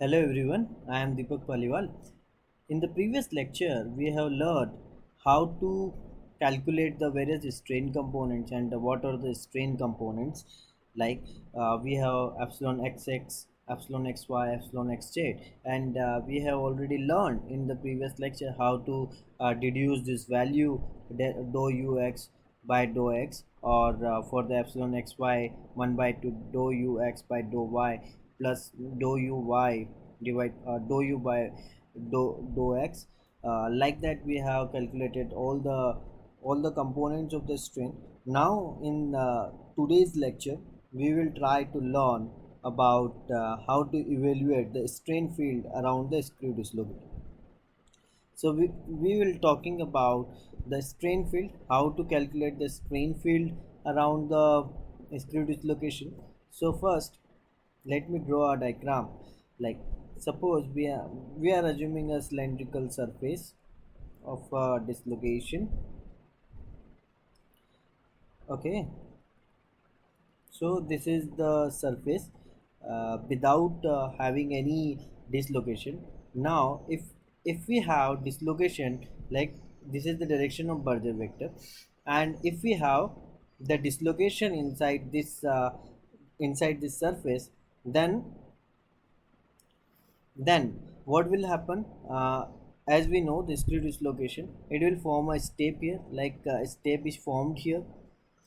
Hello everyone, I am Deepak Paliwal. In the previous lecture, we have learned how to calculate the various strain components and what are the strain components. Like we have epsilon xx, epsilon xy, epsilon xz, and we have already learned in the previous lecture how to deduce this value dou ux by dou x, or for the epsilon xy 1 by 2 dou ux by dou y plus dou uy divide dou u by dou x. Like that we have calculated all the components of the string. Now in today's lecture we will try to learn about how to evaluate the strain field around the screw dislocation. So we will talking about the strain field, how to calculate the strain field around the screw dislocation. So first, let me draw a diagram. Like suppose we are assuming a cylindrical surface of dislocation. Okay, so this is the surface without having any dislocation. Now if we have dislocation, like this is the direction of Berger vector, and if we have the dislocation inside this surface, then then what will happen, as we know the screw dislocation, it will form a step here, like a step is formed here.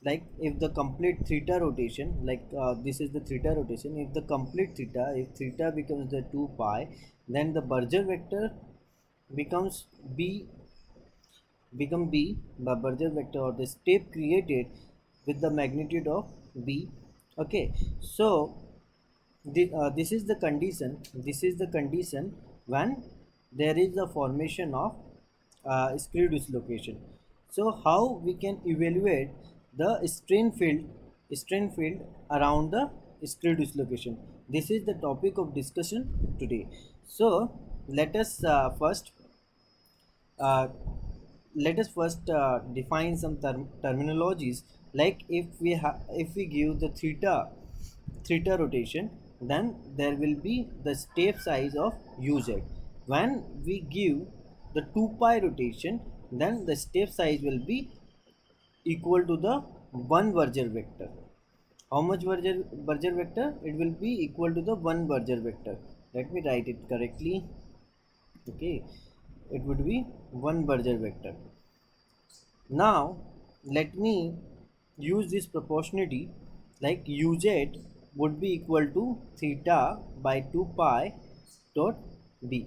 Like if the complete theta rotation, like this is the theta rotation, if the complete theta, if theta becomes the 2 pi, then the Berger vector becomes b become b by Berger vector, or the step created with the magnitude of b. Okay, so this is the condition, when there is a formation of screw dislocation. So how we can evaluate the strain field around the screw dislocation? This is the topic of discussion today. So let us uh, define some terminologies. Like if we give the theta rotation, then there will be the step size of uz. When we give the 2 pi rotation, then the step size will be equal to the 1 Berger vector. How much Berger vector? It will be equal to the 1 Berger vector. Let me write it correctly. Okay, it would be 1 Berger vector. Now let me use this proportionality, like uz would be equal to theta by 2 pi dot b.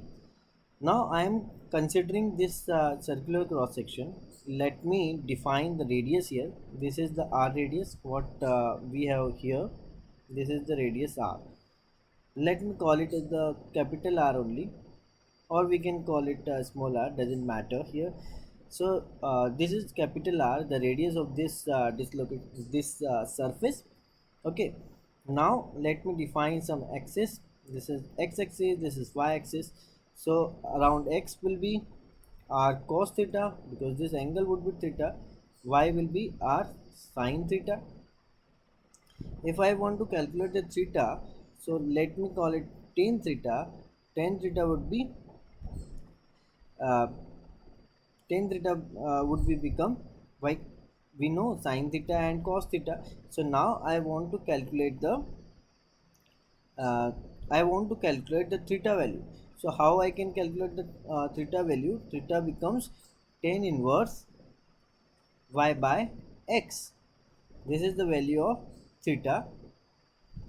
Now I am considering this circular cross section. Let me define the radius here. This is the r radius, what we have here. This is the radius r. Let me call it as the capital R only, or we can call it small r, doesn't matter here. So this is capital R, the radius of this surface. Okay, now let me define some axis. This is x axis, this is y axis. So around x will be r cos theta, because this angle would be theta. Y will be r sin theta. If I want to calculate the theta, so let me call it tan theta. Tan theta would be uh, tan theta would be become, like we know sin theta and cos theta. So now uh, I want to calculate the theta value. So how I can calculate the theta value? Theta becomes tan inverse y by x. This is the value of theta.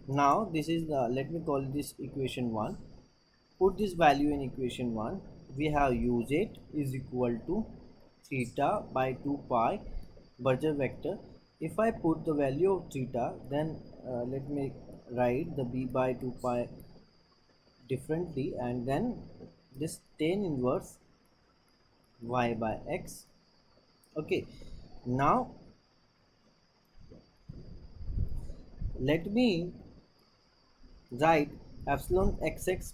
Now this is the, let me call this equation 1. Put this value in equation 1. We have uz is equal to theta by 2 pi Berger vector. If I put the value of theta, then let me write the b by 2 pi differently, and then this tan inverse y by x. Okay, now let me write epsilon xx,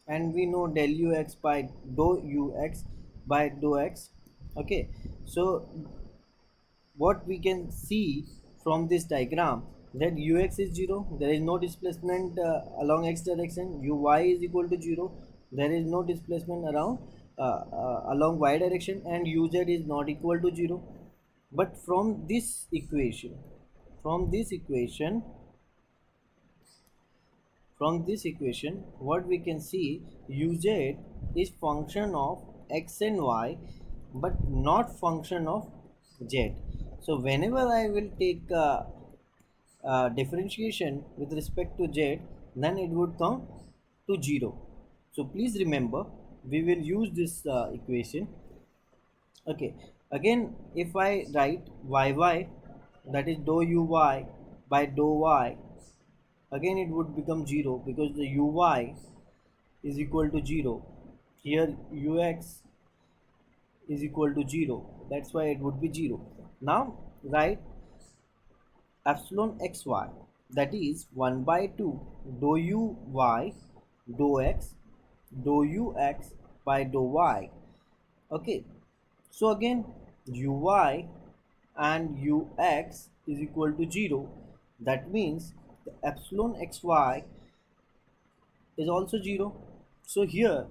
and we know del ux by dou ux by dou x. Okay, so what we can see from this diagram, that ux is 0, there is no displacement along x direction. uy is equal to 0, there is no displacement around along y direction, and uz is not equal to 0. But from this equation from this equation what we can see, uz is function of x and y but not function of z. So whenever I will take differentiation with respect to z, then it would come to 0. So please remember, we will use this equation. Okay, again if I write yy, that is dou uy by dou y, again it would become 0 because the uy is equal to 0. Here ux is equal to 0, that's why it would be 0. Now write epsilon xy, that is 1 by 2 dou uy dou x dou ux by dou y. Okay, so again uy and ux is equal to 0, that means the epsilon xy is also 0. So here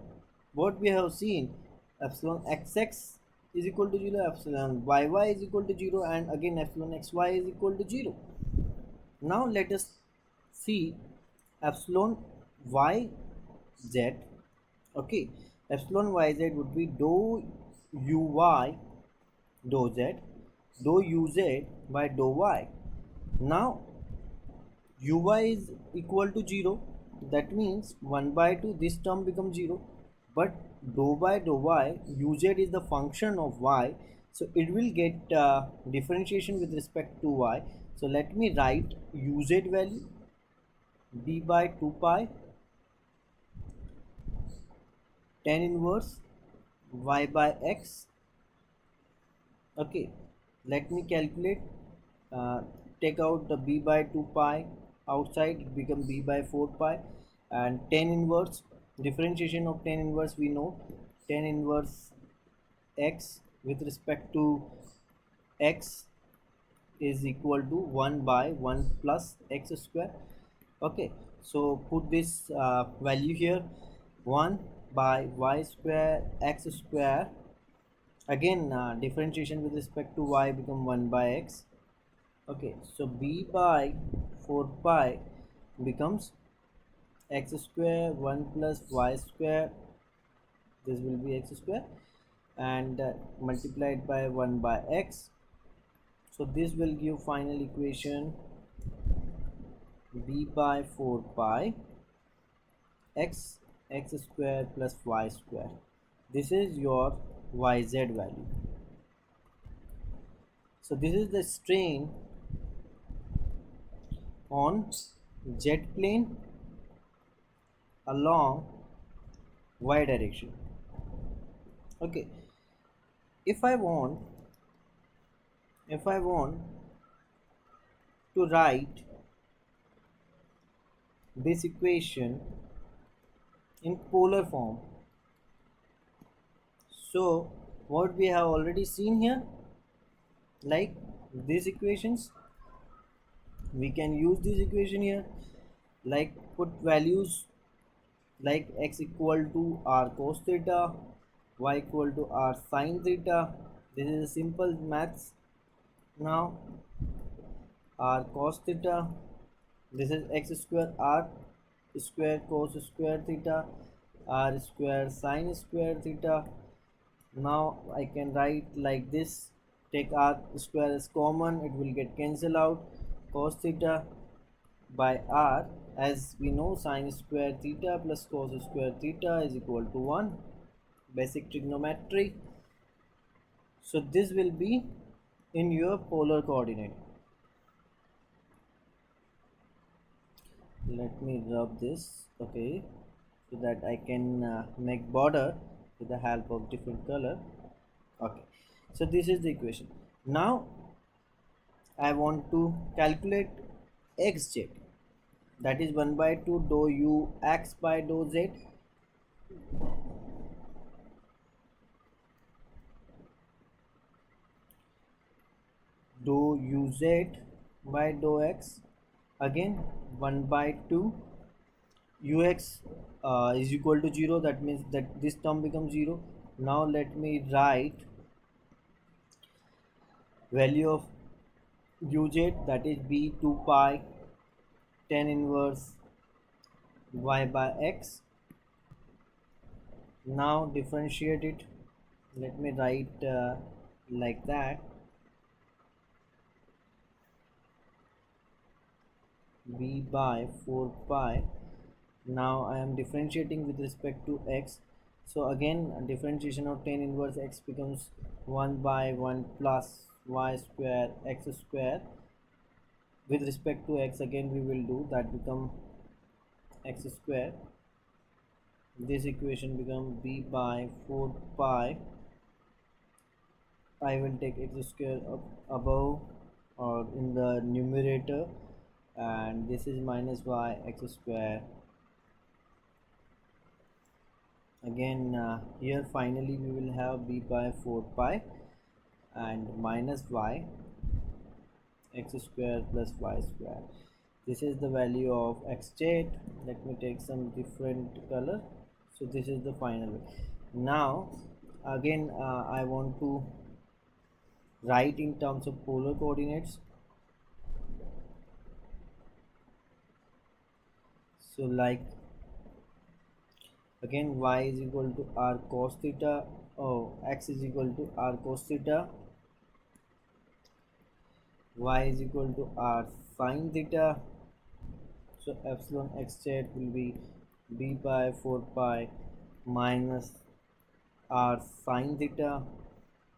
what we have seen, epsilon xx is equal to 0, epsilon yy is equal to 0, and again epsilon xy is equal to 0. Now let us see epsilon yz. Okay, epsilon yz would be dou uy dou z dou uz by dou y. Now uy is equal to 0, that means 1 by 2 this term becomes 0, but dou by dou y uz is the function of y, so it will get differentiation with respect to y. So let me write uz value b by 2 pi tan inverse y by x. Okay, let me calculate. uh, Take out the b by 2 pi outside, it become b by 4 pi, and tan inverse, differentiation of tan inverse we know, tan inverse x with respect to x is equal to 1 by 1 plus x square. Okay, so put this value here, 1 by y square x square. Again differentiation with respect to y become 1 by x. Okay, so b by 4 pi becomes x square 1 plus y square, this will be x square, and multiplied by 1 by x. So this will give final equation b by 4 pi x x square plus y square. This is your yz value. So this is the strain on jet plane along y direction. Okay, if I want if I want to write this equation in polar form, so what we have already seen here, like these equations, we can use this equation here, like put values like x equal to r cos theta, y equal to r sin theta. This is a simple maths. Now r cos theta, this is x square r square cos square theta, r square sin square theta. Now I can write like this, take r square as common, it will get cancelled out, cos theta by r, as we know sin square theta plus cos square theta is equal to 1, basic trigonometry. So this will be in your polar coordinate. Let me rub this, okay, so that I can make border with the help of different color. Okay, so this is the equation. Now I want to calculate xz, that is 1 by 2 dou u x by dou z. Dou uz by dou x again 1 by 2 ux is equal to 0, that means that this term becomes 0. Now let me write value of uj, that is b 2 pi tan inverse y by x. Now differentiate it. Let me write like that, b by 4 pi. Now I am differentiating with respect to x, so again differentiation of tan inverse x becomes 1 by 1 plus y square x square. With respect to x, again we will do that, become x square. This equation become b by 4 pi. I will take x square up above or in the numerator, and this is minus y x square. Again here finally we will have b by 4 pi and minus y x square plus y square. This is the value of x jet. Let me take some different color. So this is the final way. Now again I want to write in terms of polar coordinates. So like again y is equal to r cos theta, oh x is equal to r cos theta, y is equal to r sin theta. So epsilon x jet will be b by 4 pi minus r sin theta.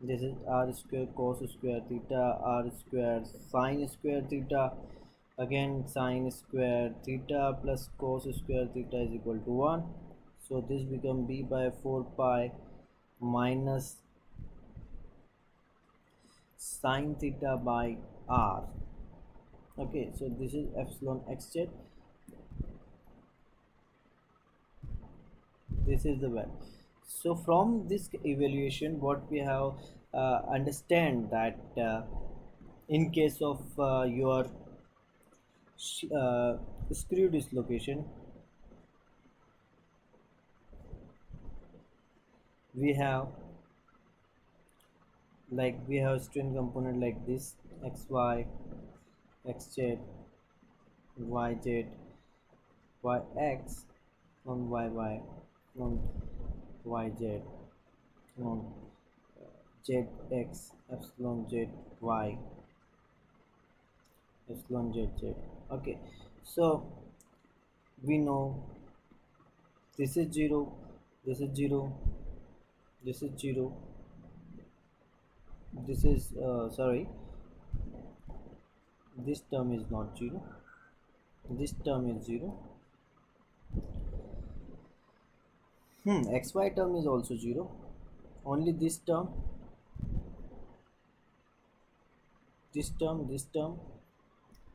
This is r square cos square theta, r square sin square theta. Again sin square theta plus cos square theta is equal to 1. So this become b by 4 pi minus sin theta by r. Okay, so this is epsilon x jet. This is the value. So from this evaluation what we have understand that in case of your uh, screw dislocation, we have we have strain component like this, xy xz yz yx on yy on yz on zx epsilon zy epsilon zz. Okay, so we know this is 0, this is 0, this is 0, this is sorry, this term is not 0, this term is 0. Xy term is also 0. Only this term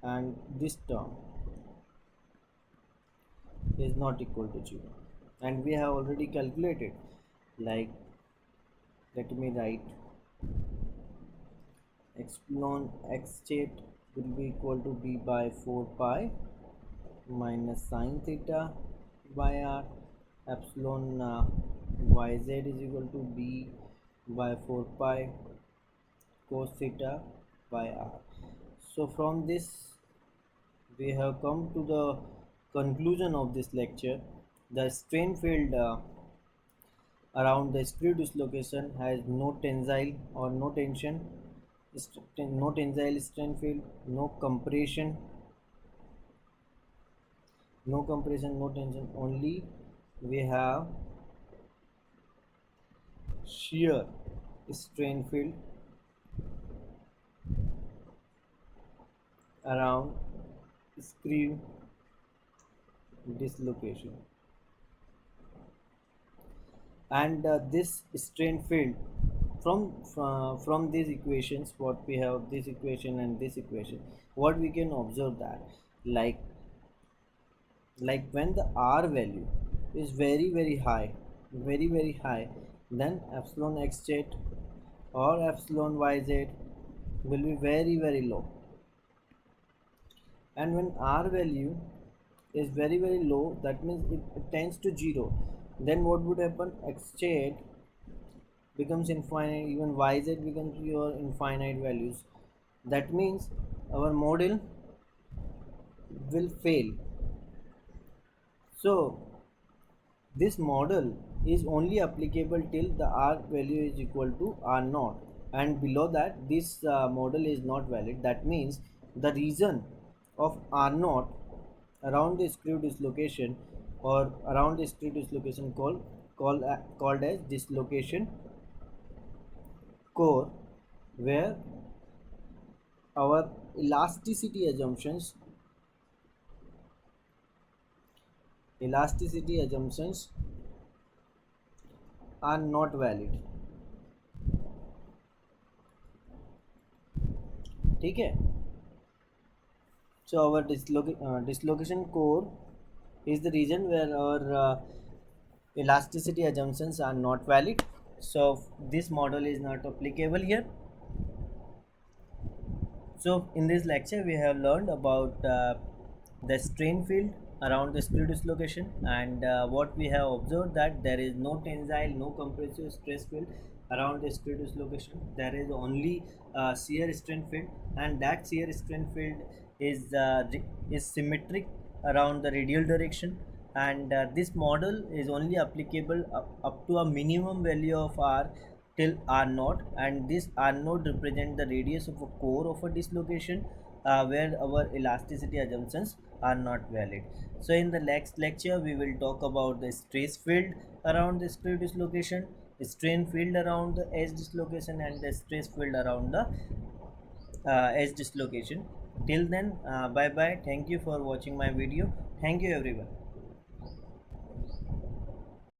and this term is not equal to 0, and we have already calculated. Like let me write epsilon x jet will be equal to b by 4 pi minus sin theta by r. Epsilon yz is equal to b by 4 pi cos theta by r. So from this we have come to the conclusion of this lecture. The strain field around the screw dislocation has no tensile or no tension, no tensile strain field, no compression, no tension. Only we have shear strain field around screw dislocation. And this strain field from these equations, what we have, this equation and this equation, what we can observe that like when the r value is very high, very high, then epsilon xz or epsilon yz will be very low. and when r value is very very low, that means it tends to 0, then what would happen? X becomes infinite, even yz becomes your infinite values. That means our model will fail. So this model is only applicable till the r value is equal to r naught, and below that this model is not valid. That means the region of r naught around the screw dislocation, or around the screw dislocation called as dislocation core, where our elasticity assumptions are not valid. ठीक है. So our dislocation core is the region where our elasticity assumptions are not valid. So this model is not applicable here. So in this lecture we have learned about the strain field around the screw dislocation, and what we have observed, that there is no tensile, no compressive stress field around the screw dislocation. There is only shear strain field, and that shear strain field is symmetric around the radial direction, and this model is only applicable up to a minimum value of r till r naught, and this r naught represent the radius of a core of a dislocation, where our elasticity assumptions are not valid. So in the next lecture we will talk about the stress field around the screw dislocation, strain field around the edge dislocation, and the stress field around the edge dislocation. Till then, bye bye, thank you for watching my video. Thank you everyone.